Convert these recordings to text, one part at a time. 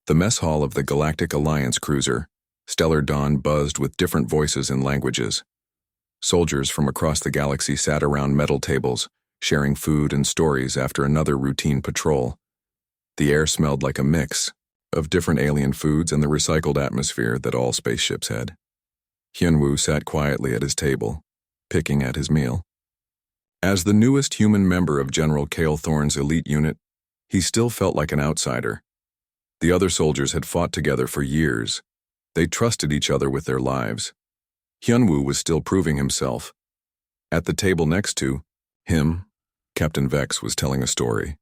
The mess hall of the Galactic Alliance cruiser, Stellar Dawn, buzzed with different voices and languages. Soldiers from across the galaxy sat around metal tables, sharing food and stories after another routine patrol. The air smelled like a mix of different alien foods and the recycled atmosphere that all spaceships had. Hyunwoo sat quietly at his table, picking at his meal. As the newest human member of General Kale Thorne's elite unit, he still felt like an outsider. The other soldiers had fought together for years. They trusted each other with their lives. Hyunwoo was still proving himself. At the table next to him, Captain Vex was telling a story.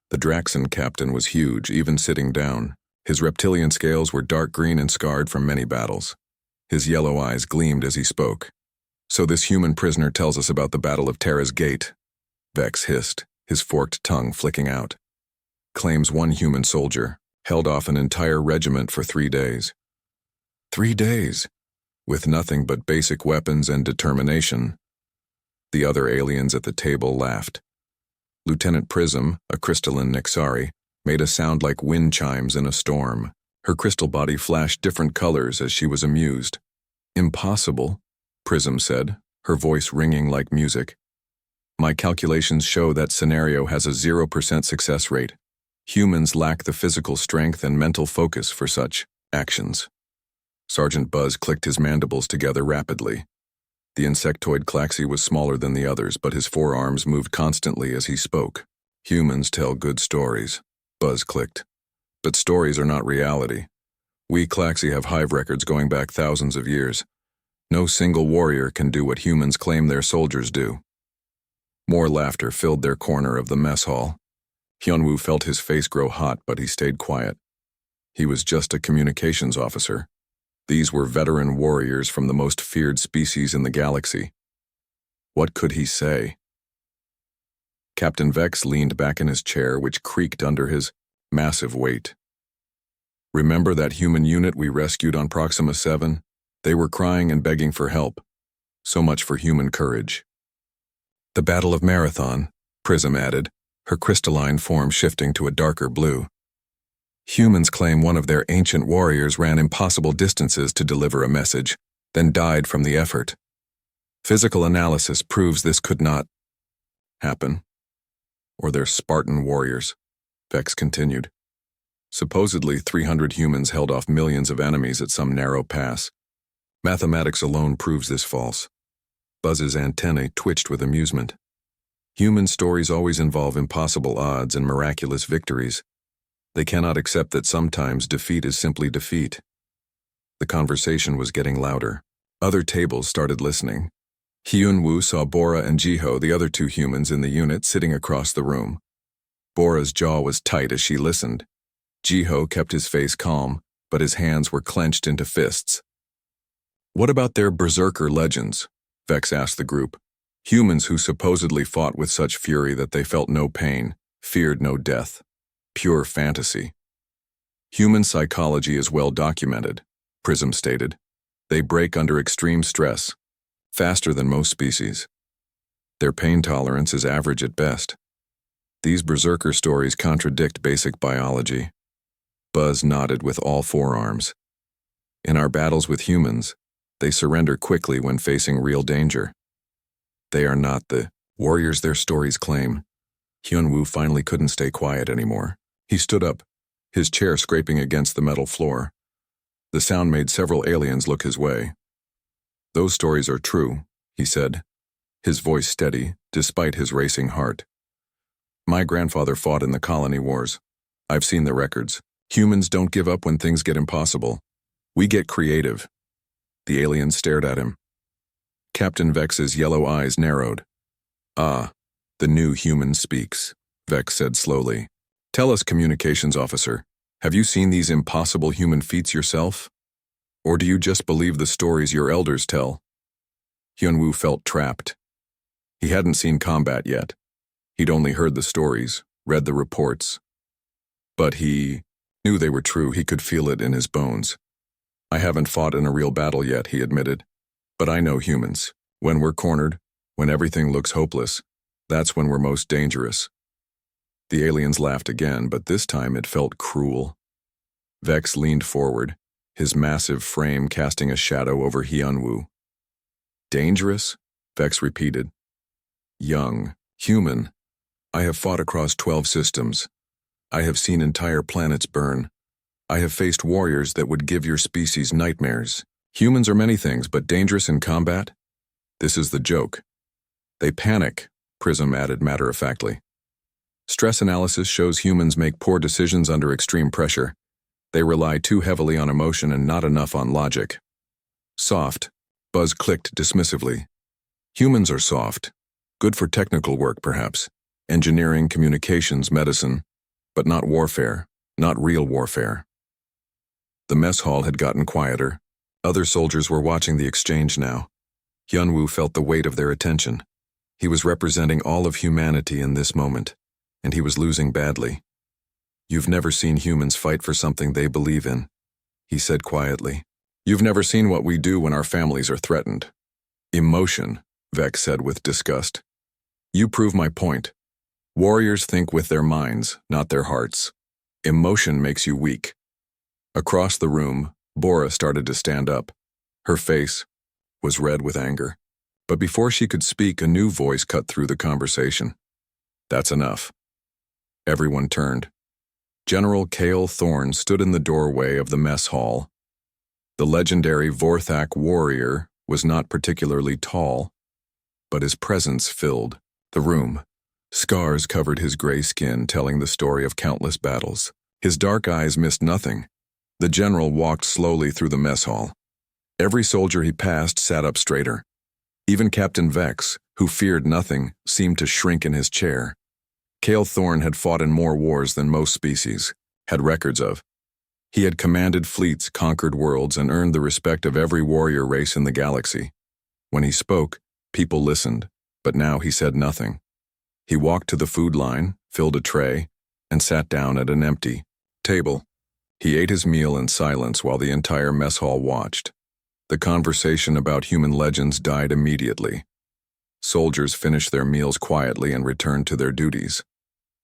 The Draxon captain was huge, even sitting down. His reptilian scales were dark green and scarred from many battles. His yellow eyes gleamed as he spoke. "So this human prisoner tells us about the Battle of Terra's Gate," Vex hissed, his forked tongue flicking out. "Claims one human soldier held off an entire regiment for 3 days. 3 days, with nothing but basic weapons and determination." The other aliens at the table laughed. Lieutenant Prism, a crystalline Nixari, made a sound like wind chimes in a storm. Her crystal body flashed different colors as she was amused. "Impossible," Prism said, her voice ringing like music. "My calculations show that scenario has a 0% success rate. Humans lack the physical strength and mental focus for such actions." Sergeant Buzz clicked his mandibles together rapidly. The insectoid Klaxi was smaller than the others, but his forearms moved constantly as he spoke. "Humans tell good stories," Buzz clicked. "But stories are not reality. We Klaxi have hive records going back thousands of years. No single warrior can do what humans claim their soldiers do." More laughter filled their corner of the mess hall. Hyunwoo felt his face grow hot, but he stayed quiet. He was just a communications officer. These were veteran warriors from the most feared species in the galaxy. What could he say? Captain Vex leaned back in his chair, which creaked under his massive weight. "Remember that human unit we rescued on Proxima 7? They were crying and begging for help. So much for human courage." "The Battle of Marathon," Prism added, her crystalline form shifting to a darker blue. "Humans claim one of their ancient warriors ran impossible distances to deliver a message, then died from the effort. Physical analysis proves this could not happen. Or they're Spartan warriors," Vex continued. "Supposedly 300 humans held off millions of enemies at some narrow pass. Mathematics alone proves this false." Buzz's antennae twitched with amusement. "Human stories always involve impossible odds and miraculous victories. They cannot accept that sometimes defeat is simply defeat." The conversation was getting louder. Other tables started listening. Hyunwoo saw Bora and Jiho, the other 2 humans in the unit, sitting across the room. Bora's jaw was tight as she listened. Jiho kept his face calm, but his hands were clenched into fists. "What about their berserker legends?" Vex asked the group. "Humans who supposedly fought with such fury that they felt no pain, feared no death. Pure fantasy." "Human psychology is well documented," Prism stated. "They break under extreme stress, faster than most species. Their pain tolerance is average at best. These berserker stories contradict basic biology." Buzz nodded with all forearms. "In our battles with humans, they surrender quickly when facing real danger. They are not the warriors their stories claim." Hyunwoo finally couldn't stay quiet anymore. He stood up, his chair scraping against the metal floor. The sound made several aliens look his way. "Those stories are true," he said, his voice steady despite his racing heart. "My grandfather fought in the colony wars. I've seen the records. Humans don't give up when things get impossible. We get creative." The aliens stared at him. Captain Vex's yellow eyes narrowed. "Ah, the new human speaks," Vex said slowly. "Tell us, communications officer, have you seen these impossible human feats yourself? Or do you just believe the stories your elders tell?" Hyunwoo felt trapped. He hadn't seen combat yet. He'd only heard the stories, read the reports. But he knew they were true. He could feel it in his bones. "I haven't fought in a real battle yet," he admitted. "But I know humans. When we're cornered, when everything looks hopeless, that's when we're most dangerous." The aliens laughed again, but this time it felt cruel. Vex leaned forward, his massive frame casting a shadow over Hyunwoo. Dangerous? Vex repeated. Young, human. I have fought across 12 systems. I have seen entire planets burn. I have faced warriors that would give your species nightmares. Humans are many things, but dangerous in combat? This is the joke. They panic, Prism added matter-of-factly. Stress analysis shows humans make poor decisions under extreme pressure. They rely too heavily on emotion and not enough on logic. Soft, Buzz clicked dismissively. Humans are soft. Good for technical work, perhaps. Engineering, communications, medicine. But not warfare. Not real warfare. The mess hall had gotten quieter. Other soldiers were watching the exchange now. Hyunwoo felt the weight of their attention. He was representing all of humanity in this moment, and he was losing badly. You've never seen humans fight for something they believe in, he said quietly. You've never seen what we do when our families are threatened. Emotion, Vex said with disgust. You prove my point. Warriors think with their minds, not their hearts. Emotion makes you weak. Across the room, Bora started to stand up. Her face was red with anger. But before she could speak, a new voice cut through the conversation. That's enough. Everyone turned. General Cale Thorne stood in the doorway of the mess hall. The legendary Vorthak warrior was not particularly tall, but his presence filled the room. Scars covered his gray skin, telling the story of countless battles. His dark eyes missed nothing. The general walked slowly through the mess hall. Every soldier he passed sat up straighter. Even Captain Vex, who feared nothing, seemed to shrink in his chair. Cale Thorne had fought in more wars than most species had records of. He had commanded fleets, conquered worlds, and earned the respect of every warrior race in the galaxy. When he spoke, people listened, but now he said nothing. He walked to the food line, filled a tray, and sat down at an empty table. He ate his meal in silence while the entire mess hall watched. The conversation about human legends died immediately. Soldiers finished their meals quietly and returned to their duties.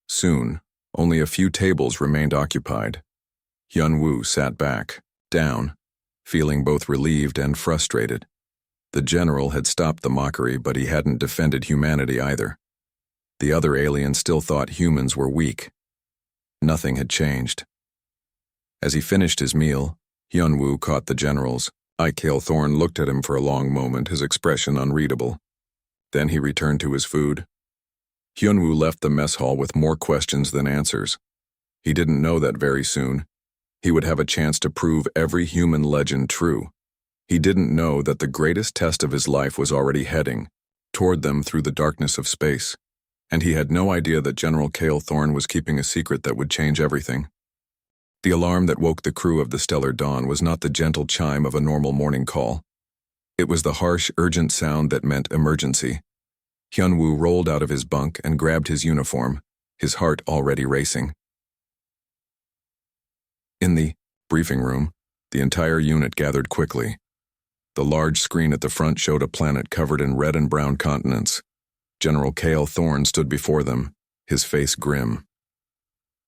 Soon, only a few tables remained occupied. Hyunwoo sat back, down, feeling both relieved and frustrated. The general had stopped the mockery, but he hadn't defended humanity either. The other aliens still thought humans were weak. Nothing had changed. As he finished his meal, Hyunwoo caught the general's eye. Cale Thorne looked at him for a long moment, his expression unreadable. Then he returned to his food. Hyunwoo left the mess hall with more questions than answers. He didn't know that very soon he would have a chance to prove every human legend true. He didn't know that the greatest test of his life was already heading toward them through the darkness of space, and he had no idea that General Cale Thorne was keeping a secret that would change everything. The alarm that woke the crew of the Stellar Dawn was not the gentle chime of a normal morning call. It was the harsh, urgent sound that meant emergency. Hyunwoo rolled out of his bunk and grabbed his uniform, his heart already racing. In the briefing room, the entire unit gathered quickly. The large screen at the front showed a planet covered in red and brown continents. General Cale Thorne stood before them, his face grim.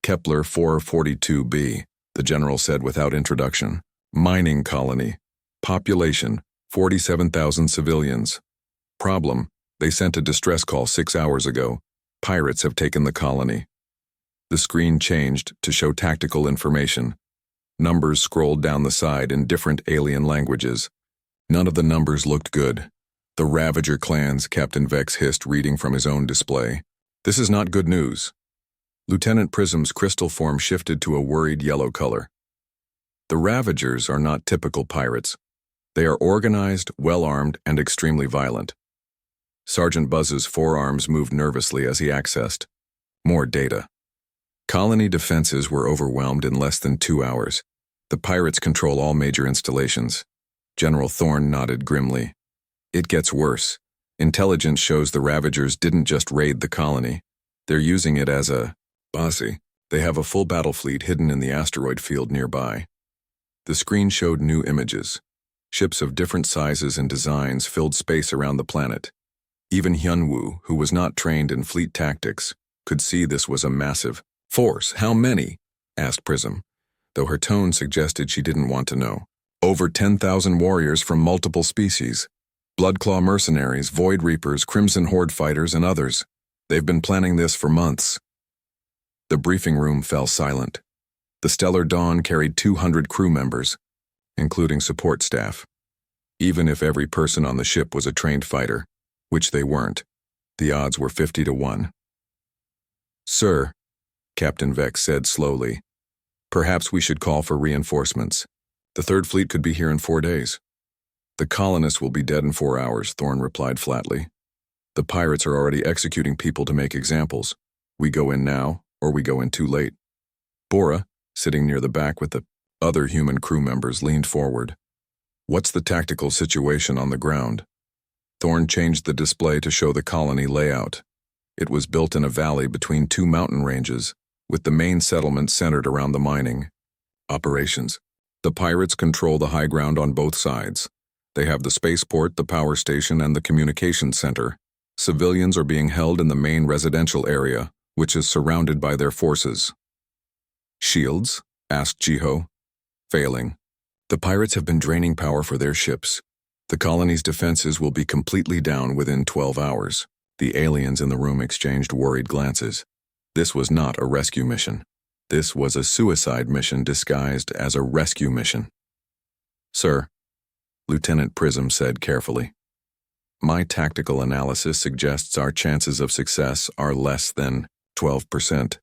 Kepler 442b, the general said without introduction. Mining colony. Population, 47,000 civilians. Problem, they sent a distress call 6 hours ago. Pirates have taken the colony. The screen changed to show tactical information. Numbers scrolled down the side in different alien languages. None of the numbers looked good. The Ravager clans, Captain Vex hissed, reading from his own display. This is not good news. Lieutenant Prism's crystal form shifted to a worried yellow color. The Ravagers are not typical pirates. They are organized, well-armed, and extremely violent. Sergeant Buzz's forearms moved nervously as he accessed more data. Colony defenses were overwhelmed in less than 2 hours. The pirates control all major installations. General Thorne nodded grimly. It gets worse. Intelligence shows the Ravagers didn't just raid the colony. They're using it as a bossy. They have a full battle fleet hidden in the asteroid field nearby. The screen showed new images. Ships of different sizes and designs filled space around the planet. Even Hyunwoo, who was not trained in fleet tactics, could see this was a massive force. How many? Asked Prism. though her tone suggested she didn't want to know. Over 10,000 warriors from multiple species. Bloodclaw mercenaries, Void Reapers, Crimson Horde fighters, and others. They've been planning this for months. The briefing room fell silent. The Stellar Dawn carried 200 crew members, including support staff. Even if every person on the ship was a trained fighter, which they weren't, the odds were 50 to 1. "Sir," Captain Vex said slowly, "perhaps we should call for reinforcements. The Third Fleet could be here in 4 days." "The colonists will be dead in 4 hours," Thorn replied flatly. "The pirates are already executing people to make examples. We go in now, or we go in too late." Bora, sitting near the back with the other human crew members, leaned forward. "What's the tactical situation on the ground?" Thorn changed the display to show the colony layout. It was built in a valley between 2 mountain ranges, with the main settlement centered around the mining operations. The pirates control the high ground on both sides. They have the spaceport, the power station, and the communications center. Civilians are being held in the main residential area, which is surrounded by their forces. "Shields?" asked Jiho. "Failing. The pirates have been draining power for their ships. The colony's defenses will be completely down within 12 hours. The aliens in the room exchanged worried glances. This was not a rescue mission. This was a suicide mission disguised as a rescue mission. "Sir," Lieutenant Prism said carefully, "my tactical analysis suggests our chances of success are less than 12%.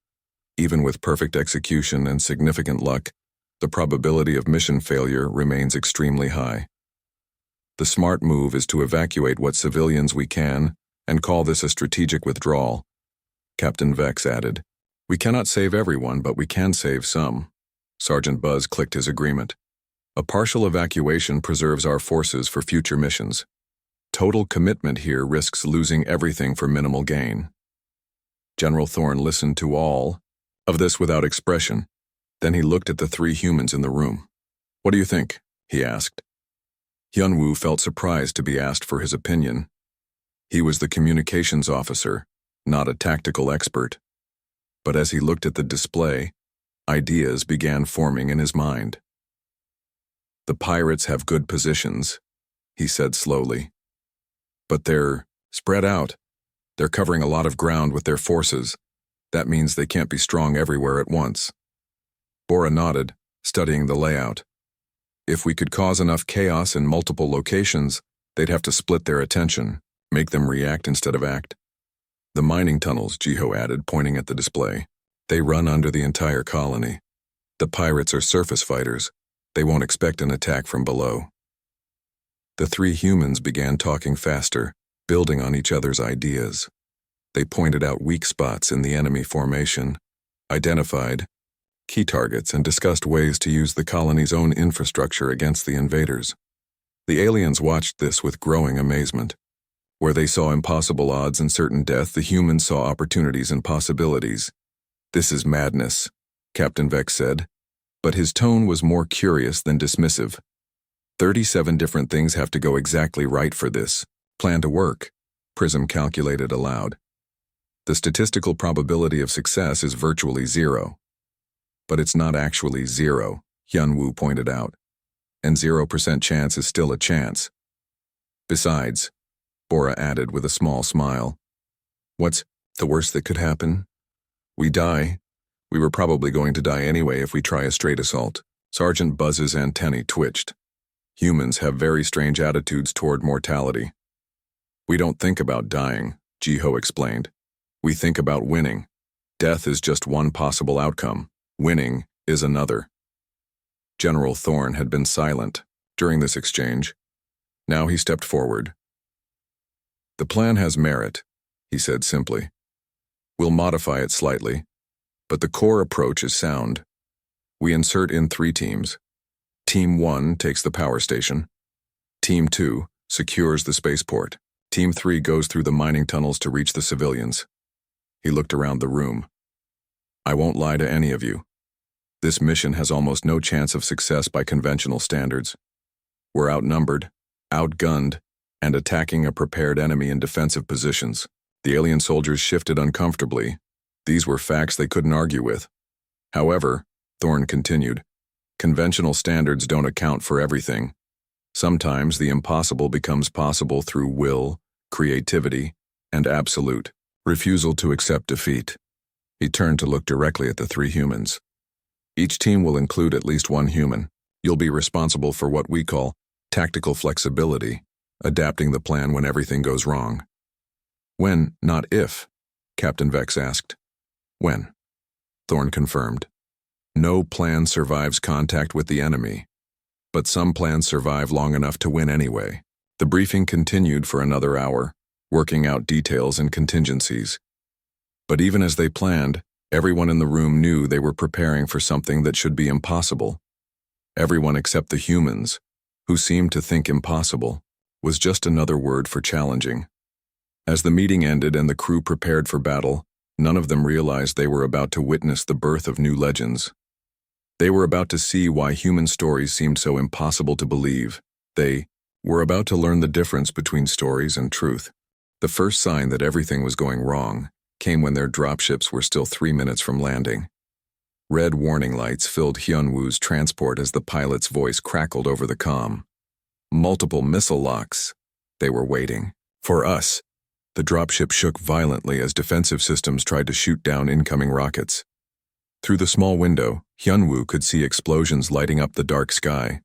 Even with perfect execution and significant luck, the probability of mission failure remains extremely high. The smart move is to evacuate what civilians we can and call this a strategic withdrawal." Captain Vex added, "We cannot save everyone, but we can save some." Sergeant Buzz clicked his agreement. "A partial evacuation preserves our forces for future missions. Total commitment here risks losing everything for minimal gain." General Thorn listened to all of this without expression. Then he looked at the 3 humans in the room. "What do you think?" he asked. Hyunwoo felt surprised to be asked for his opinion. He was the communications officer, not a tactical expert. But as he looked at the display, ideas began forming in his mind. "The pirates have good positions," he said slowly. "But they're spread out. They're covering a lot of ground with their forces. That means they can't be strong everywhere at once." Bora nodded, studying the layout. "If we could cause enough chaos in multiple locations, they'd have to split their attention, make them react instead of act." "The mining tunnels," Jiho added, pointing at the display. "They run under the entire colony. The pirates are surface fighters. They won't expect an attack from below." The 3 humans began talking faster, building on each other's ideas. They pointed out weak spots in the enemy formation, identified key targets, and discussed ways to use the colony's own infrastructure against the invaders. The aliens watched this with growing amazement. Where they saw impossible odds and certain death, the humans saw opportunities and possibilities. "This is madness," Captain Vex said, but his tone was more curious than dismissive. 37 different things have to go exactly right for this plan to work, Prism calculated aloud. "The statistical probability of success is virtually 0. But it's not actually 0, Hyunwoo pointed out. And 0% chance is still a chance. Besides," Bora added with a small smile, "what's the worst that could happen? We die. We were probably going to die anyway if we try a straight assault." Sergeant Buzz's antennae twitched. "Humans have very strange attitudes toward mortality." "We don't think about dying," Jiho explained. "We think about winning. Death is just one possible outcome. Winning is another." General Thorn had been silent during this exchange. Now he stepped forward. "The plan has merit," he said simply. "We'll modify it slightly, but the core approach is sound. We insert in 3 teams. Team 1 takes the power station. Team 2 secures the spaceport. Team 3 goes through the mining tunnels to reach the civilians." He looked around the room. "I won't lie to any of you. This mission has almost no chance of success by conventional standards. We're outnumbered, outgunned, and attacking a prepared enemy in defensive positions." The alien soldiers shifted uncomfortably. These were facts they couldn't argue with. "However," Thorn continued, Conventional standards don't account for everything. Sometimes the impossible becomes possible through will, creativity, and absolute refusal to accept defeat. He turned to look directly at the three humans. Each team will include at least one human. You'll be responsible for what we call tactical flexibility, adapting the plan when everything goes wrong. When, not if, Captain Vex asked. When? Thorne confirmed. No plan survives contact with the enemy, but some plans survive long enough to win anyway. The briefing continued for another hour, working out details and contingencies. But even as they planned, everyone in the room knew they were preparing for something that should be impossible. Everyone except the humans, who seemed to think impossible, was just another word for challenging. As the meeting ended and the crew prepared for battle, none of them realized they were about to witness the birth of new legends. They were about to see why human stories seemed so impossible to believe. They were about to learn the difference between stories and truth. The first sign that everything was going wrong came when their dropships were still 3 minutes from landing. Red warning lights filled Hyunwoo's transport as the pilot's voice crackled over the comm. Multiple missile locks. They were waiting. For us. The dropship shook violently as defensive systems tried to shoot down incoming rockets. Through the small window, Hyunwoo could see explosions lighting up the dark sky.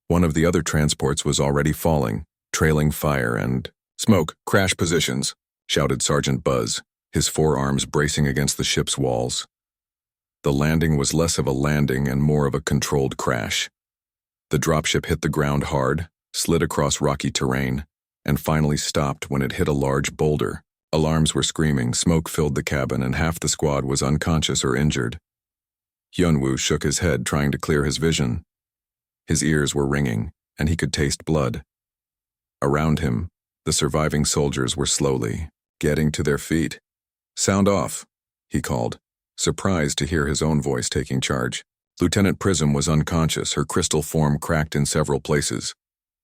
One of the other transports was already falling, trailing fire and smoke. Crash positions, shouted Sergeant Buzz, his forearms bracing against the ship's walls. The landing was less of a landing and more of a controlled crash. The dropship hit the ground hard, slid across rocky terrain, and finally stopped when it hit a large boulder. Alarms were screaming, smoke filled the cabin, and half the squad was unconscious or injured. Hyunwoo shook his head, trying to clear his vision. His ears were ringing, and he could taste blood. Around him, the surviving soldiers were slowly getting to their feet. "Sound off," he called, surprised to hear his own voice taking charge. Lieutenant Prism was unconscious, her crystal form cracked in several places.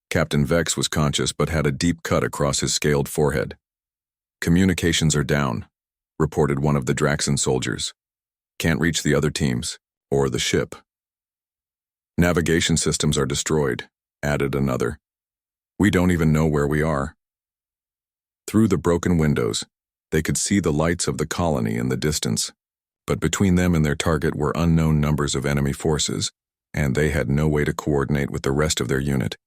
Captain Vex was conscious but had a deep cut across his scaled forehead. "Communications are down," reported one of the Draxon soldiers. "Can't reach the other teams, or the ship." "Navigation systems are destroyed," added another. "We don't even know where we are." Through the broken windows, they could see the lights of the colony in the distance, but between them and their target were unknown numbers of enemy forces, and they had no way to coordinate with the rest of their unit.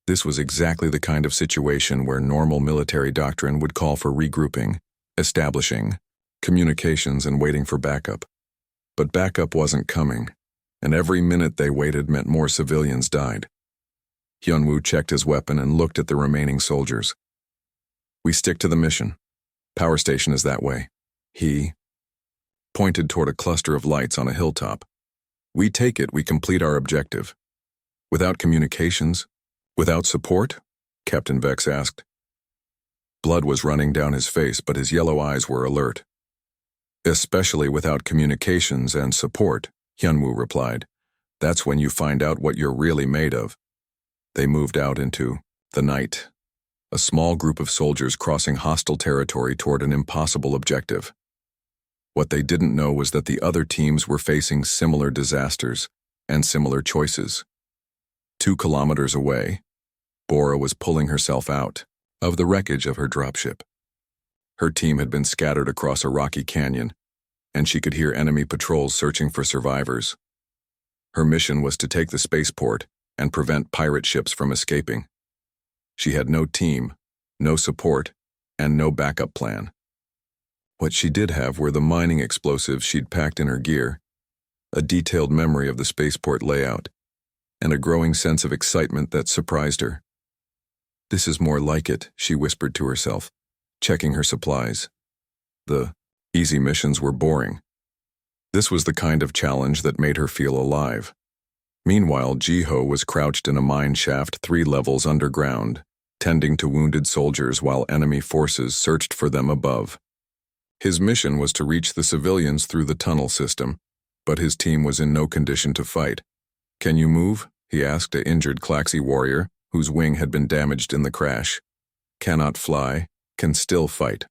This was exactly the kind of situation where normal military doctrine would call for regrouping, establishing communications, and waiting for backup. But backup wasn't coming, and every minute they waited meant more civilians died. Hyunwoo checked his weapon and looked at the remaining soldiers. "We stick to the mission. Power station is that way." He pointed toward a cluster of lights on a hilltop. "We take it, we complete our objective." "Without communications? Without support?" Captain Vex asked. Blood was running down his face, but his yellow eyes were alert. "Especially without communications and support," Hyunwoo replied. "That's when you find out what you're really made of." They moved out into the night, a small group of soldiers crossing hostile territory toward an impossible objective. What they didn't know was that the other teams were facing similar disasters and similar choices. 2 kilometers away, Bora was pulling herself out of the wreckage of her dropship. Her team had been scattered across a rocky canyon, and she could hear enemy patrols searching for survivors. Her mission was to take the spaceport and prevent pirate ships from escaping. She had no team, no support, and no backup plan. What she did have were the mining explosives she'd packed in her gear, a detailed memory of the spaceport layout, and a growing sense of excitement that surprised her. "This is more like it," she whispered to herself, checking her supplies. The easy missions were boring. This was the kind of challenge that made her feel alive. Meanwhile, Jiho was crouched in a mine shaft 3 levels underground, tending to wounded soldiers while enemy forces searched for them above. His mission was to reach the civilians through the tunnel system, but his team was in no condition to fight. "Can you move?" he asked an injured Klaxi warrior, whose wing had been damaged in the crash. "Cannot fly, can still fight."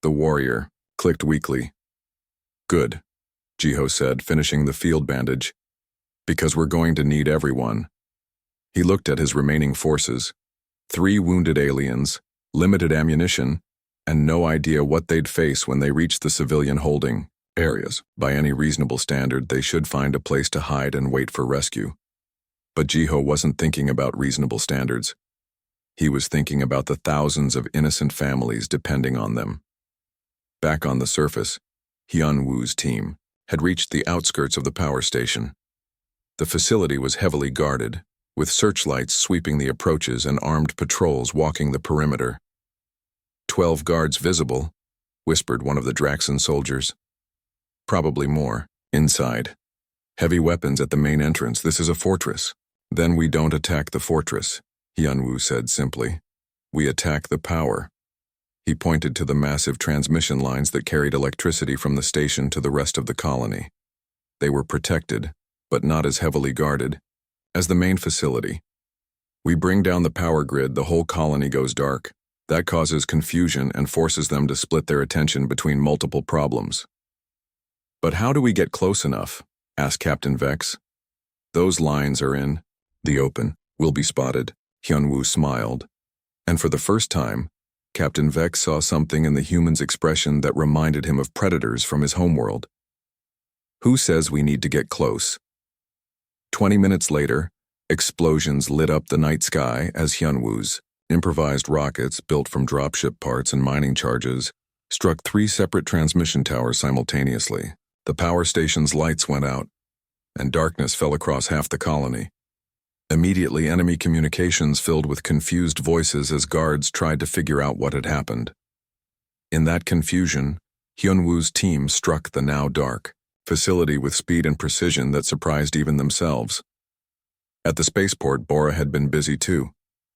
The warrior clicked weakly. "Good," Jiho said, finishing the field bandage. Because we're going to need everyone. He looked at his remaining forces. 3 wounded aliens, limited ammunition, and no idea what they'd face when they reached the civilian holding areas. By any reasonable standard, they should find a place to hide and wait for rescue. But Jiho wasn't thinking about reasonable standards. He was thinking about the thousands of innocent families depending on them. Back on the surface, Hyun-woo's team had reached the outskirts of the power station. The facility was heavily guarded, with searchlights sweeping the approaches and armed patrols walking the perimeter. 12 guards visible, whispered one of the Draxan soldiers. Probably more. Inside. Heavy weapons at the main entrance. This is a fortress. Then we don't attack the fortress, Hyun-woo said simply. We attack the power. He pointed to the massive transmission lines that carried electricity from the station to the rest of the colony. They were protected, but not as heavily guarded as the main facility. We bring down the power grid, the whole colony goes dark. That causes confusion and forces them to split their attention between multiple problems. But how do we get close enough? Asked Captain Vex. Those lines are in the open, will be spotted. Hyun-woo smiled. And for the first time, Captain Vex saw something in the human's expression that reminded him of predators from his homeworld. Who says we need to get close? 20 minutes later, explosions lit up the night sky as Hyun-woo's improvised rockets built from dropship parts and mining charges struck 3 separate transmission towers simultaneously. The power station's lights went out, and darkness fell across half the colony. Immediately, enemy communications filled with confused voices as guards tried to figure out what had happened. In that confusion, Hyun-woo's team struck the now dark facility with speed and precision that surprised even themselves. At the spaceport, Bora had been busy too.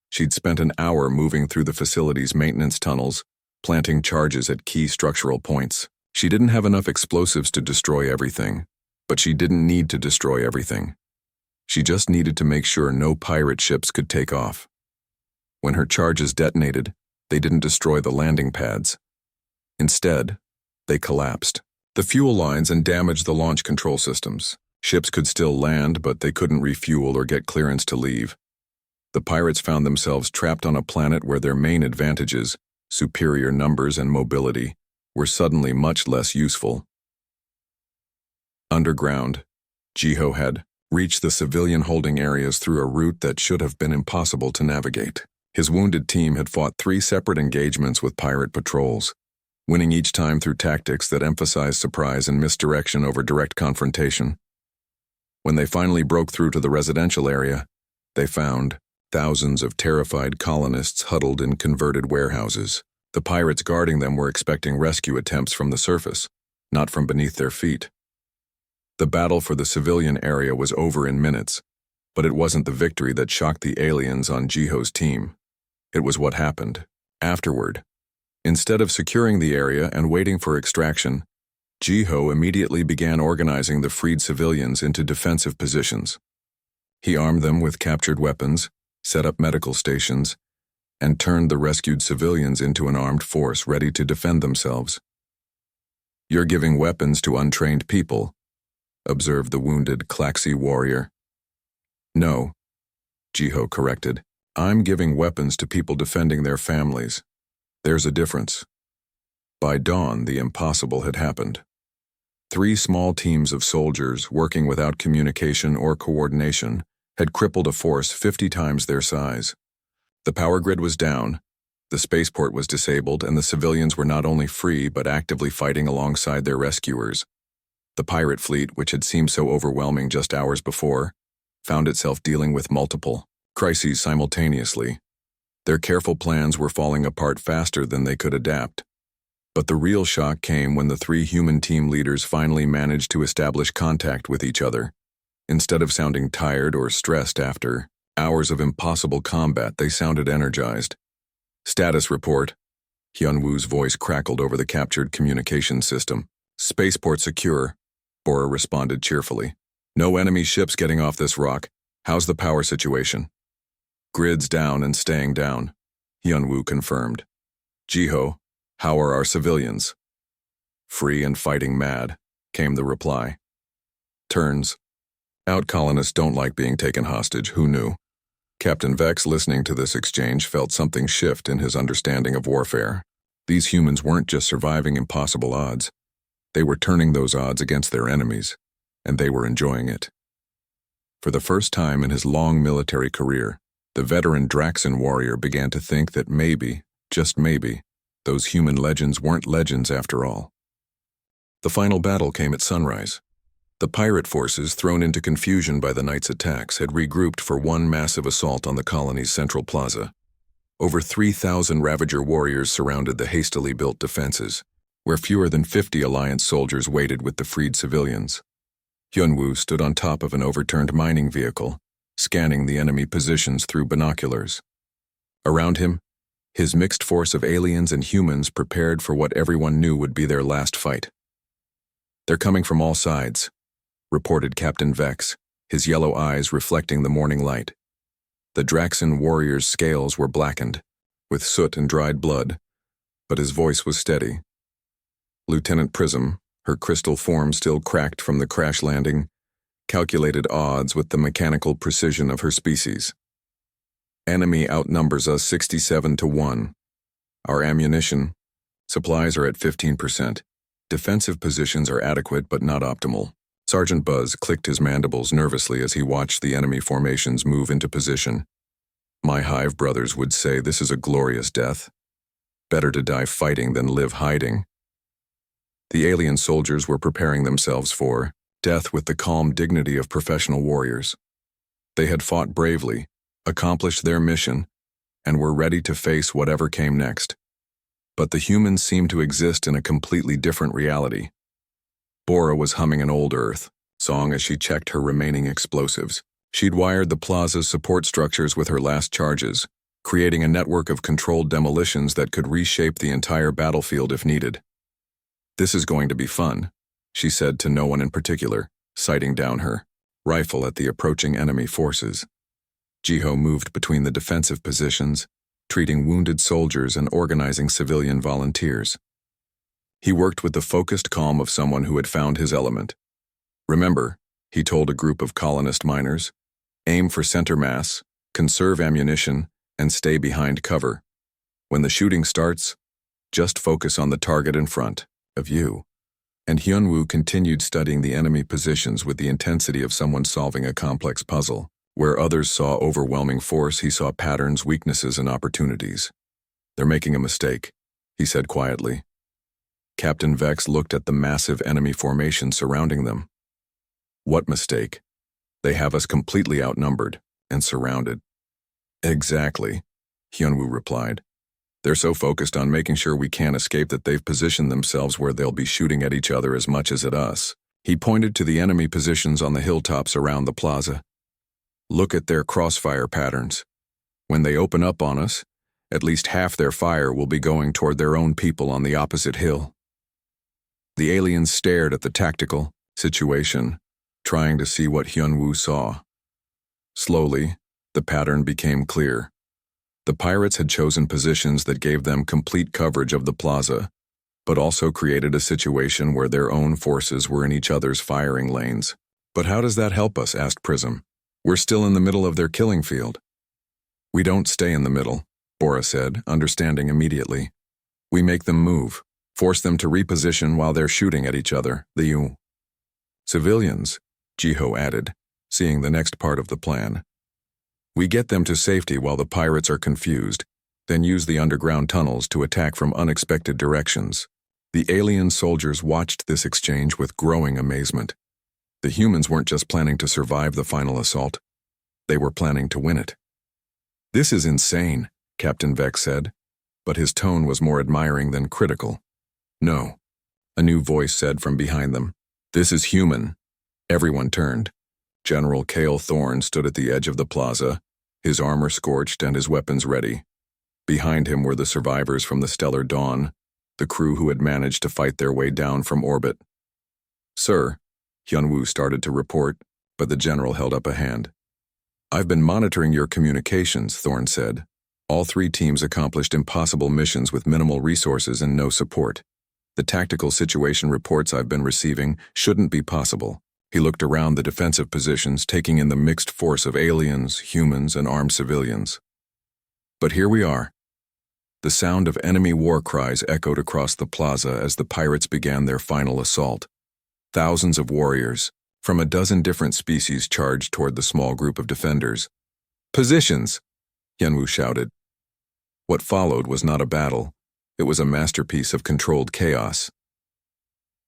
She'd spent an hour moving through the facility's maintenance tunnels, planting charges at key structural points. She didn't have enough explosives to destroy everything, but she didn't need to destroy everything. She just needed to make sure no pirate ships could take off. When her charges detonated, they didn't destroy the landing pads. Instead, they collapsed the fuel lines and damaged the launch control systems. Ships could still land, but they couldn't refuel or get clearance to leave. The pirates found themselves trapped on a planet where their main advantages, superior numbers and mobility, were suddenly much less useful. Underground, Jiho had reached the civilian holding areas through a route that should have been impossible to navigate. His wounded team had fought 3 separate engagements with pirate patrols, winning each time through tactics that emphasized surprise and misdirection over direct confrontation. When they finally broke through to the residential area, they found thousands of terrified colonists huddled in converted warehouses. The pirates guarding them were expecting rescue attempts from the surface, not from beneath their feet. The battle for the civilian area was over in minutes, but it wasn't the victory that shocked the aliens on Jiho's team. It was what happened afterward. Instead of securing the area and waiting for extraction, Jiho immediately began organizing the freed civilians into defensive positions. He armed them with captured weapons, set up medical stations, and turned the rescued civilians into an armed force ready to defend themselves. "You're giving weapons to untrained people," observed the wounded Klaxi warrior. "No," Jiho corrected. "I'm giving weapons to people defending their families. There's a difference." By dawn, the impossible had happened. 3 small teams of soldiers working without communication or coordination had crippled a force 50 times their size. The power grid was down, the spaceport was disabled, and the civilians were not only free but actively fighting alongside their rescuers. The pirate fleet, which had seemed so overwhelming just hours before, found itself dealing with multiple crises simultaneously. Their careful plans were falling apart faster than they could adapt. But the real shock came when the 3 human team leaders finally managed to establish contact with each other. Instead of sounding tired or stressed after hours of impossible combat, they sounded energized. "Status report." Hyun-woo's voice crackled over the captured communication system. "Spaceport secure," Bora responded cheerfully. "No enemy ships getting off this rock. How's the power situation?" "Grid's down and staying down," Hyun-woo confirmed. "Jiho, how are our civilians?" "Free and fighting mad," came the reply. "Turns." Out colonists don't like being taken hostage, who knew? Captain Vex, listening to this exchange, felt something shift in his understanding of warfare. These humans weren't just surviving impossible odds. They were turning those odds against their enemies, and they were enjoying it. For the first time in his long military career, the veteran Draxan warrior began to think that maybe, just maybe, those human legends weren't legends after all. The final battle came at sunrise. The pirate forces, thrown into confusion by the night's attacks, had regrouped for one massive assault on the colony's central plaza. Over 3,000 Ravager warriors surrounded the hastily built defenses, where fewer than 50 Alliance soldiers waited with the freed civilians. Hyunwoo stood on top of an overturned mining vehicle, scanning the enemy positions through binoculars. Around him, his mixed force of aliens and humans prepared for what everyone knew would be their last fight. "They're coming from all sides," reported Captain Vex, his yellow eyes reflecting the morning light. The Draxan warrior's scales were blackened, with soot and dried blood, but his voice was steady. Lieutenant Prism, her crystal form still cracked from the crash landing, calculated odds with the mechanical precision of her species. "Enemy outnumbers us 67-1. Our ammunition, supplies are at 15%. Defensive positions are adequate but not optimal." Sergeant Buzz clicked his mandibles nervously as he watched the enemy formations move into position. "My Hive brothers would say this is a glorious death. Better to die fighting than live hiding." The alien soldiers were preparing themselves for death with the calm dignity of professional warriors. They had fought bravely, accomplished their mission, and were ready to face whatever came next. But the humans seemed to exist in a completely different reality. Bora was humming an old Earth song as she checked her remaining explosives. She'd wired the plaza's support structures with her last charges, creating a network of controlled demolitions that could reshape the entire battlefield if needed. "This is going to be fun," she said to no one in particular, sighting down her rifle at the approaching enemy forces. Jiho moved between the defensive positions, treating wounded soldiers and organizing civilian volunteers. He worked with the focused calm of someone who had found his element. "Remember," he told a group of colonist miners, "aim for center mass, conserve ammunition, and stay behind cover. When the shooting starts, just focus on the target in front of you." And Hyunwoo continued studying the enemy positions with the intensity of someone solving a complex puzzle. Where others saw overwhelming force, he saw patterns, weaknesses, and opportunities. "They're making a mistake," he said quietly. Captain Vex looked at the massive enemy formation surrounding them. "What mistake? They have us completely outnumbered and surrounded." "Exactly," Hyunwoo replied. "They're so focused on making sure we can't escape that they've positioned themselves where they'll be shooting at each other as much as at us." He pointed to the enemy positions on the hilltops around the plaza. "Look at their crossfire patterns. When they open up on us, at least half their fire will be going toward their own people on the opposite hill." The aliens stared at the tactical situation, trying to see what Hyunwoo saw. Slowly, the pattern became clear. The pirates had chosen positions that gave them complete coverage of the plaza, but also created a situation where their own forces were in each other's firing lanes. "But how does that help us?" asked Prism. "We're still in the middle of their killing field." "We don't stay in the middle," Bora said, understanding immediately. "We make them move, force them to reposition while they're shooting at each other, the civilians," Jiho added, seeing the next part of the plan. "We get them to safety while the pirates are confused, then use the underground tunnels to attack from unexpected directions." The alien soldiers watched this exchange with growing amazement. The humans weren't just planning to survive the final assault. They were planning to win it. "This is insane," Captain Vex said, but his tone was more admiring than critical. "No," a new voice said from behind them. "This is human." Everyone turned. General Cale Thorne stood at the edge of the plaza, his armor scorched and his weapons ready. Behind him were the survivors from the Stellar Dawn, the crew who had managed to fight their way down from orbit. "Sir," Hyunwoo started to report, but the general held up a hand. "I've been monitoring your communications," Thorne said. "All 3 teams accomplished impossible missions with minimal resources and no support. The tactical situation reports I've been receiving shouldn't be possible." He looked around the defensive positions, taking in the mixed force of aliens, humans, and armed civilians. But here we are. The sound of enemy war cries echoed across the plaza as the pirates began their final assault. Thousands of warriors, from a dozen different species, charged toward the small group of defenders. "Positions!" Hyunwoo shouted. What followed was not a battle. It was a masterpiece of controlled chaos.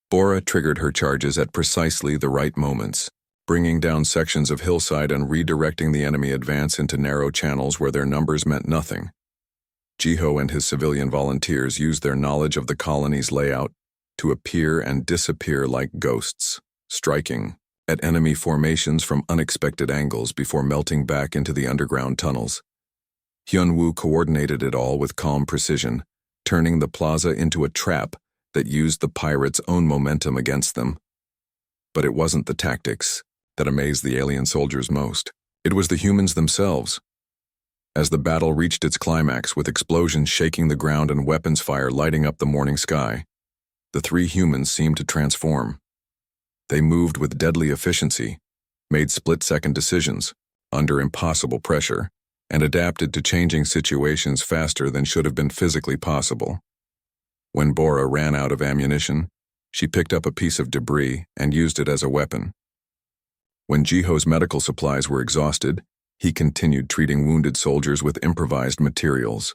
Bora triggered her charges at precisely the right moments, bringing down sections of hillside and redirecting the enemy advance into narrow channels where their numbers meant nothing. Jiho and his civilian volunteers used their knowledge of the colony's layout to appear and disappear like ghosts, striking at enemy formations from unexpected angles before melting back into the underground tunnels. Hyunwoo coordinated it all with calm precision, turning the plaza into a trap that used the pirates' own momentum against them. But it wasn't the tactics that amazed the alien soldiers most. It was the humans themselves. As the battle reached its climax, with explosions shaking the ground and weapons fire lighting up the morning sky, the three humans seemed to transform. They moved with deadly efficiency, made split-second decisions under impossible pressure, and adapted to changing situations faster than should have been physically possible. When Bora ran out of ammunition, she picked up a piece of debris and used it as a weapon. When Jiho's medical supplies were exhausted, he continued treating wounded soldiers with improvised materials.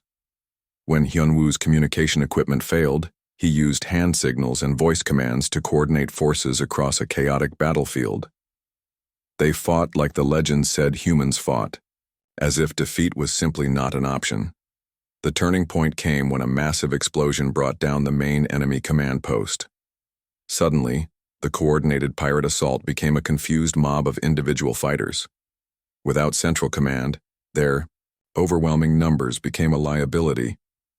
When Hyunwoo's communication equipment failed, he used hand signals and voice commands to coordinate forces across a chaotic battlefield. They fought like the legends said humans fought, as if defeat was simply not an option. The turning point came when a massive explosion brought down the main enemy command post. Suddenly, the coordinated pirate assault became a confused mob of individual fighters. Without central command, their overwhelming numbers became a liability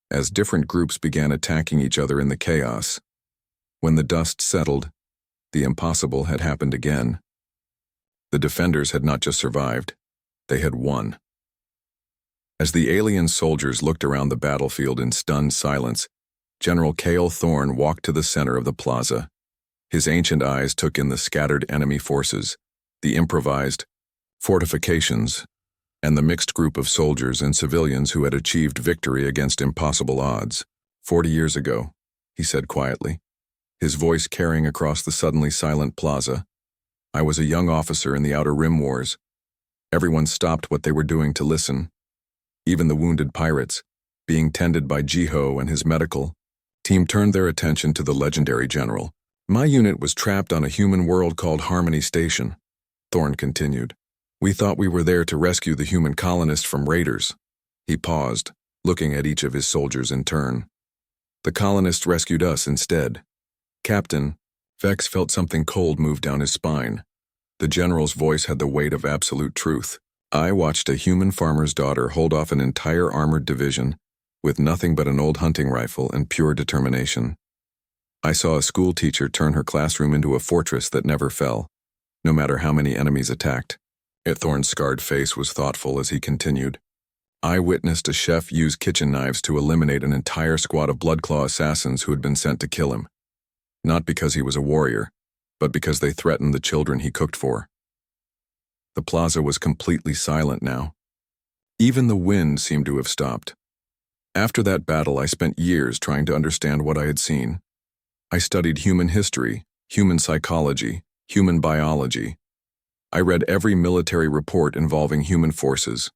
as different groups began attacking each other in the chaos. When the dust settled, the impossible had happened again. The defenders had not just survived, they had won. As the alien soldiers looked around the battlefield in stunned silence, General Kale Thorne walked to the center of the plaza. His ancient eyes took in the scattered enemy forces, the improvised fortifications, and the mixed group of soldiers and civilians who had achieved victory against impossible odds. 40 years ago, he said quietly, his voice carrying across the suddenly silent plaza, I was a young officer in the Outer Rim Wars. Everyone stopped what they were doing to listen. Even the wounded pirates, being tended by Jiho and his medical team, turned their attention to the legendary general. My unit was trapped on a human world called Harmony Station, Thorne continued. We thought we were there to rescue the human colonists from raiders. He paused, looking at each of his soldiers in turn. The colonists rescued us instead. Captain, Vex felt something cold move down his spine. The general's voice had the weight of absolute truth. I watched a human farmer's daughter hold off an entire armored division with nothing but an old hunting rifle and pure determination. I saw a school teacher turn her classroom into a fortress that never fell, no matter how many enemies attacked. Thorne's scarred face was thoughtful as he continued. I witnessed a chef use kitchen knives to eliminate an entire squad of Bloodclaw assassins who had been sent to kill him. Not because he was a warrior, but because they threatened the children he cooked for. The plaza was completely silent now. Even the wind seemed to have stopped. After that battle, I spent years trying to understand what I had seen. I studied human history, human psychology, human biology. I read every military report involving human forces.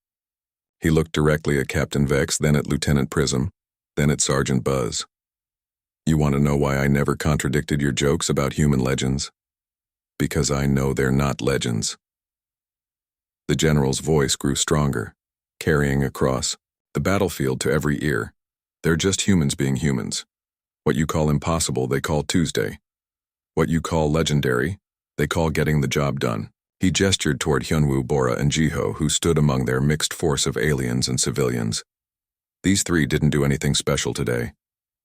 He looked directly at Captain Vex, then at Lieutenant Prism, then at Sergeant Buzz. You want to know why I never contradicted your jokes about human legends? Because I know they're not legends. The general's voice grew stronger, carrying across the battlefield to every ear. They're just humans being humans. What you call impossible, they call Tuesday. What you call legendary, they call getting the job done. He gestured toward Hyunwoo, Bora, and Jiho, who stood among their mixed force of aliens and civilians. These three didn't do anything special today.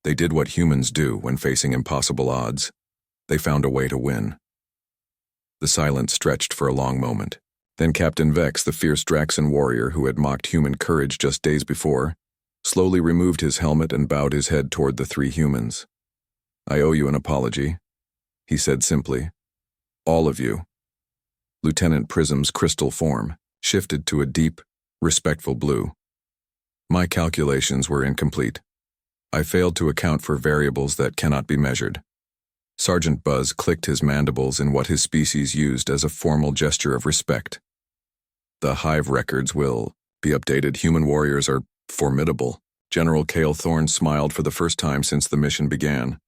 They did what humans do when facing impossible odds. They found a way to win. The silence stretched for a long moment. Then Captain Vex, the fierce Draxan warrior who had mocked human courage just days before, slowly removed his helmet and bowed his head toward the three humans. I owe you an apology, he said simply. All of you. Lieutenant Prism's crystal form shifted to a deep, respectful blue. My calculations were incomplete. I failed to account for variables that cannot be measured. Sergeant Buzz clicked his mandibles in what his species used as a formal gesture of respect. The hive records will be updated. Human warriors are formidable. General Cale Thorne smiled for the first time since the mission began.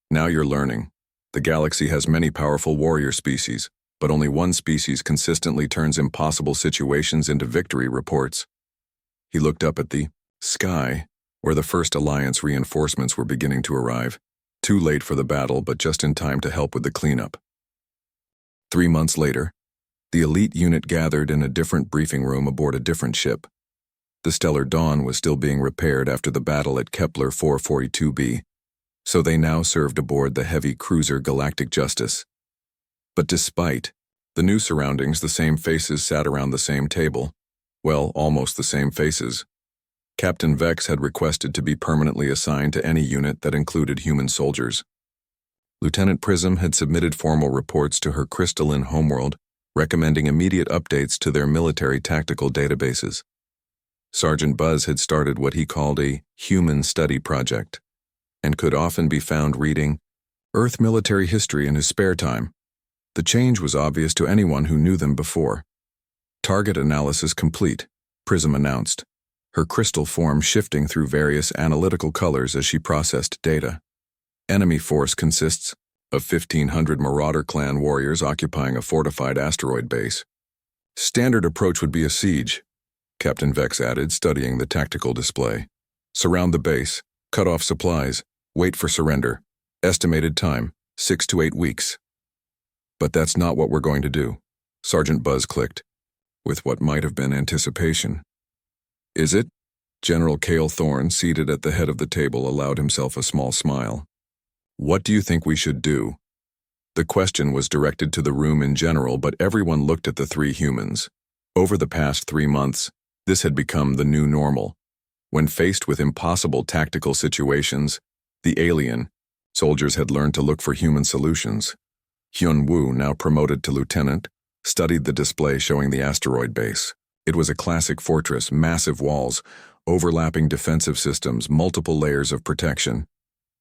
Now you're learning. The galaxy has many powerful warrior species, but only one species consistently turns impossible situations into victory reports. He looked up at the sky, where the first Alliance reinforcements were beginning to arrive. Too late for the battle, but just in time to help with the cleanup. 3 months later, the elite unit gathered in a different briefing room aboard a different ship. The Stellar Dawn was still being repaired after the battle at Kepler 442b, so they now served aboard the heavy cruiser Galactic Justice. But despite the new surroundings, the same faces sat around the same table. Well, almost the same faces. Captain Vex had requested to be permanently assigned to any unit that included human soldiers. Lieutenant Prism had submitted formal reports to her crystalline homeworld, recommending immediate updates to their military tactical databases. Sergeant Buzz had started what he called a human study project, and could often be found reading Earth military history in his spare time. The change was obvious to anyone who knew them before. Target analysis complete, Prism announced, her crystal form shifting through various analytical colors as she processed data. Enemy force consists of 1,500 Marauder clan warriors occupying a fortified asteroid base. Standard approach would be a siege, Captain Vex added, studying the tactical display. Surround the base, cut off supplies, wait for surrender. Estimated time, 6 to 8 weeks. But that's not what we're going to do, Sergeant Buzz clicked, with what might have been anticipation. Is it? General Cale Thorne, seated at the head of the table, allowed himself a small smile. What do you think we should do? The question was directed to the room in general, but everyone looked at the three humans. Over the past 3 months, this had become the new normal. When faced with impossible tactical situations, the alien soldiers had learned to look for human solutions. Hyun Woo, now promoted to lieutenant, studied the display showing the asteroid base. It was a classic fortress, massive walls, overlapping defensive systems, multiple layers of protection.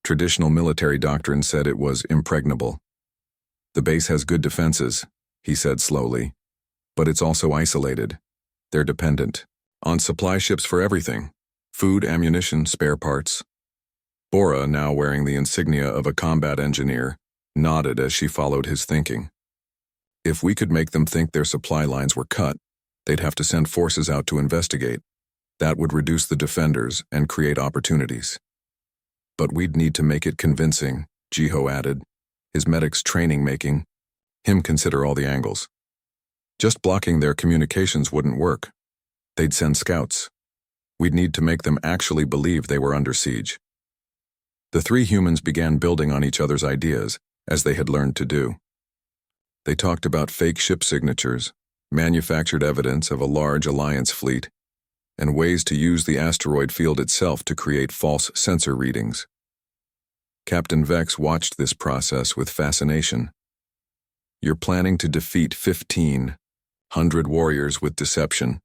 Traditional military doctrine said it was impregnable. The base has good defenses, he said slowly, but it's also isolated. They're dependent on supply ships for everything: food, ammunition, spare parts. Bora, now wearing the insignia of a combat engineer, nodded as she followed his thinking. If we could make them think their supply lines were cut, they'd have to send forces out to investigate. That would reduce the defenders and create opportunities. But we'd need to make it convincing, Jiho added, his medics training making him consider all the angles. Just blocking their communications wouldn't work. They'd send scouts. We'd need to make them actually believe they were under siege. The three humans began building on each other's ideas, as they had learned to do. They talked about fake ship signatures, manufactured evidence of a large Alliance fleet, and ways to use the asteroid field itself to create false sensor readings. Captain Vex watched this process with fascination. You're planning to defeat 1,500 warriors with deception.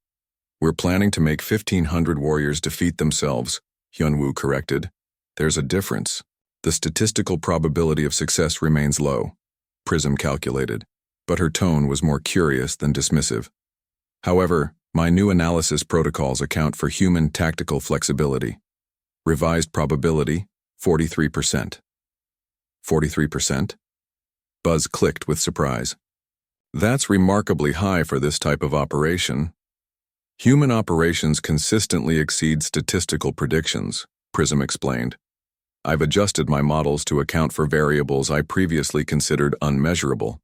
We're planning to make 1,500 warriors defeat themselves, Hyunwoo corrected. There's a difference. The statistical probability of success remains low, Prism calculated, but her tone was more curious than dismissive. However, my new analysis protocols account for human tactical flexibility. Revised probability, 43%. 43%? Buzz clicked with surprise. That's remarkably high for this type of operation. Human operations consistently exceed statistical predictions, Prism explained. I've adjusted my models to account for variables I previously considered unmeasurable.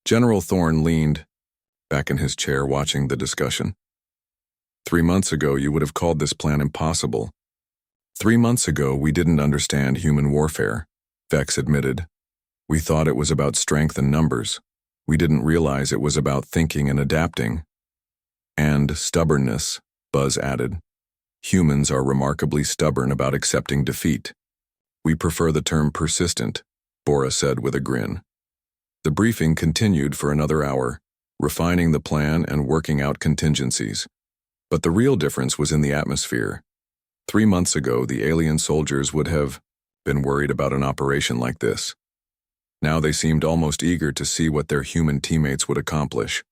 General Thorne leaned back in his chair watching the discussion. 3 months ago, you would have called this plan impossible. 3 months ago, we didn't understand human warfare, Vex admitted. We thought it was about strength and numbers. We didn't realize it was about thinking and adapting. And stubbornness, Buzz added. Humans are remarkably stubborn about accepting defeat. We prefer the term persistent, Bora said with a grin. The briefing continued for another hour, refining the plan and working out contingencies. But the real difference was in the atmosphere. 3 months ago, the alien soldiers would have been worried about an operation like this. Now they seemed almost eager to see what their human teammates would accomplish.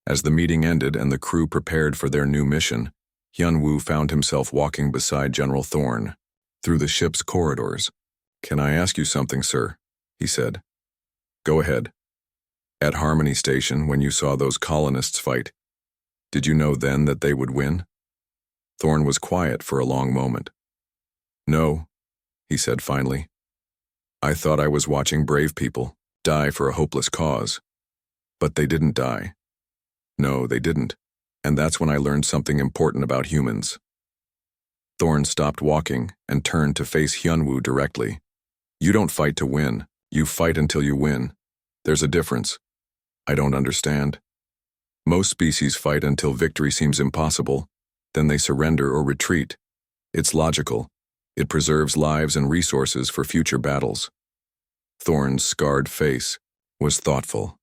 As the meeting ended and the crew prepared for their new mission, Hyun-woo found himself walking beside General Thorne through the ship's corridors. "Can I ask you something, sir?" he said. "Go ahead. At Harmony Station, when you saw those colonists fight, did you know then that they would win?" Thorne was quiet for a long moment. "No," he said finally. "I thought I was watching brave people die for a hopeless cause. But they didn't die. No, they didn't. And that's when I learned something important about humans." Thorne stopped walking and turned to face Hyun-woo directly. "You don't fight to win. You fight until you win. There's a difference." "I don't understand." "Most species fight until victory seems impossible. Then they surrender or retreat. It's logical. It preserves lives and resources for future battles." Thorne's scarred face was thoughtful.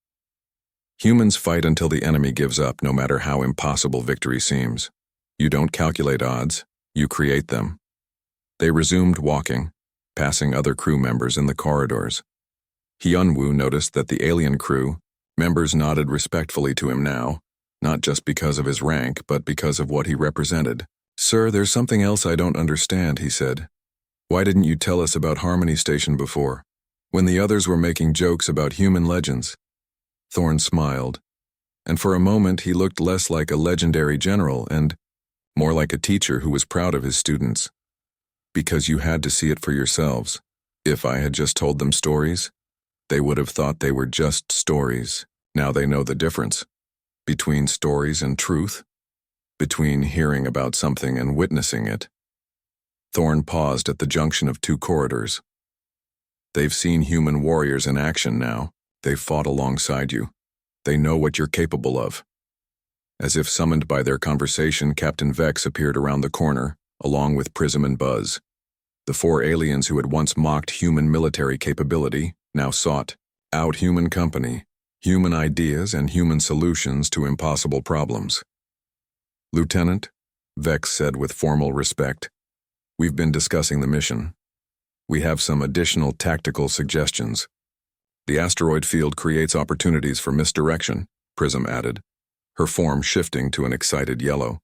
"Humans fight until the enemy gives up, no matter how impossible victory seems. You don't calculate odds, you create them." They resumed walking, passing other crew members in the corridors. Hyun-woo noticed that the alien crew members nodded respectfully to him now, not just because of his rank, but because of what he represented. "Sir, there's something else I don't understand," he said. "Why didn't you tell us about Harmony Station before, when the others were making jokes about human legends?" Thorne smiled, and for a moment he looked less like a legendary general and more like a teacher who was proud of his students. "Because you had to see it for yourselves. If I had just told them stories, they would have thought they were just stories. Now they know the difference between stories and truth, between hearing about something and witnessing it." Thorne paused at the junction of two corridors. "They've seen human warriors in action now. They've fought alongside you. They know what you're capable of." As if summoned by their conversation, Captain Vex appeared around the corner, along with Prism and Buzz. The 4 aliens who had once mocked human military capability now sought out human company, human ideas, and human solutions to impossible problems. "Lieutenant," Vex said with formal respect, "we've been discussing the mission. We have some additional tactical suggestions." "The asteroid field creates opportunities for misdirection," Prism added, her form shifting to an excited yellow.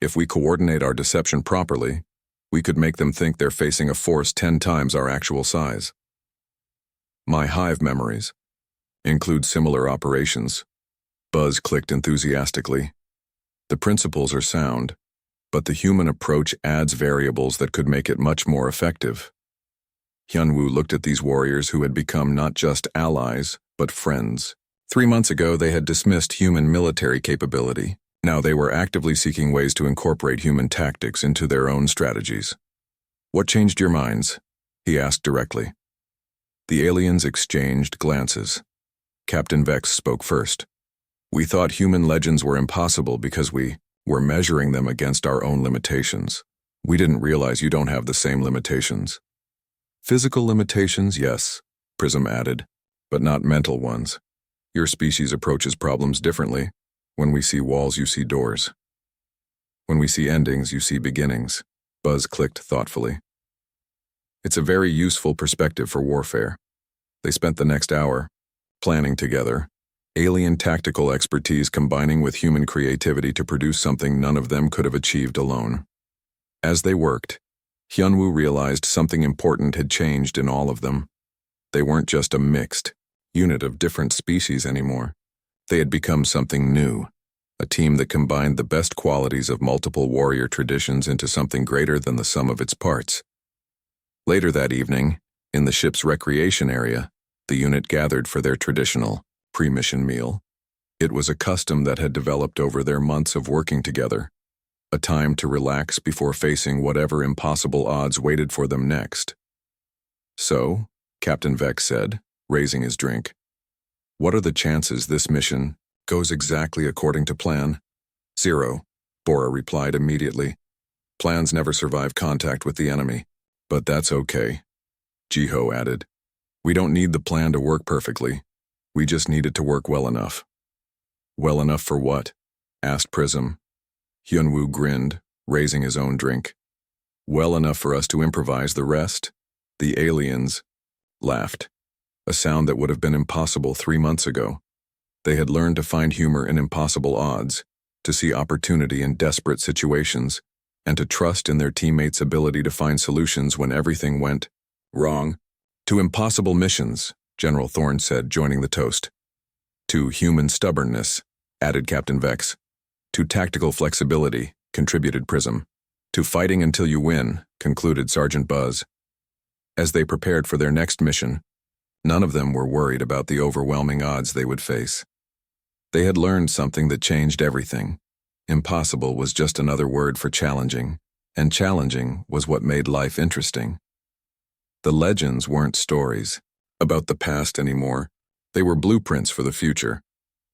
"If we coordinate our deception properly, we could make them think they're facing a force 10 times our actual size." "My hive memories include similar operations," Buzz clicked enthusiastically. "The principles are sound, but the human approach adds variables that could make it much more effective." Hyun-woo looked at these warriors who had become not just allies, but friends. 3 months ago, they had dismissed human military capability. Now they were actively seeking ways to incorporate human tactics into their own strategies. "What changed your minds?" he asked directly. The aliens exchanged glances. Captain Vex spoke first. "We thought human legends were impossible because we were measuring them against our own limitations. We didn't realize you don't have the same limitations." "Physical limitations, yes," Prism added, "but not mental ones. Your species approaches problems differently. When we see walls, you see doors. When we see endings, you see beginnings." Buzz clicked thoughtfully. "It's a very useful perspective for warfare." They spent the next hour planning together, alien tactical expertise combining with human creativity to produce something none of them could have achieved alone. As they worked, Hyun-woo realized something important had changed in all of them. They weren't just a mixed unit of different species anymore. They had become something new, a team that combined the best qualities of multiple warrior traditions into something greater than the sum of its parts. Later that evening, in the ship's recreation area, the unit gathered for their traditional pre-mission meal. It was a custom that had developed over their months of working together, a time to relax before facing whatever impossible odds waited for them next. "So," Captain Vex said, raising his drink, "what are the chances this mission goes exactly according to plan?" "0, Bora replied immediately. "Plans never survive contact with the enemy, but that's okay," Jiho added. "We don't need the plan to work perfectly. We just need it to work well enough." Well enough for what? Asked Prism. Hyunwoo grinned, raising his own drink. Well enough for us to improvise the rest? The aliens laughed, a sound that would have been impossible 3 months ago. They had learned to find humor in impossible odds, to see opportunity in desperate situations, and to trust in their teammates' ability to find solutions when everything went wrong. To impossible missions, General Thorne said, joining the toast. To human stubbornness, added Captain Vex. To tactical flexibility, contributed Prism. To fighting until you win, concluded Sergeant Buzz. As they prepared for their next mission, none of them were worried about the overwhelming odds they would face. They had learned something that changed everything. Impossible was just another word for challenging, and challenging was what made life interesting. The legends weren't stories about the past anymore. They were blueprints for the future,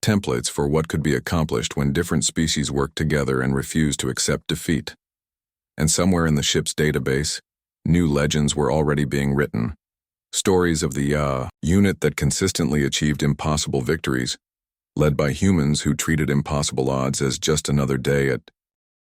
templates for what could be accomplished when different species worked together and refused to accept defeat. And somewhere in the ship's database, new legends were already being written. Stories of the unit that consistently achieved impossible victories, led by humans who treated impossible odds as just another day at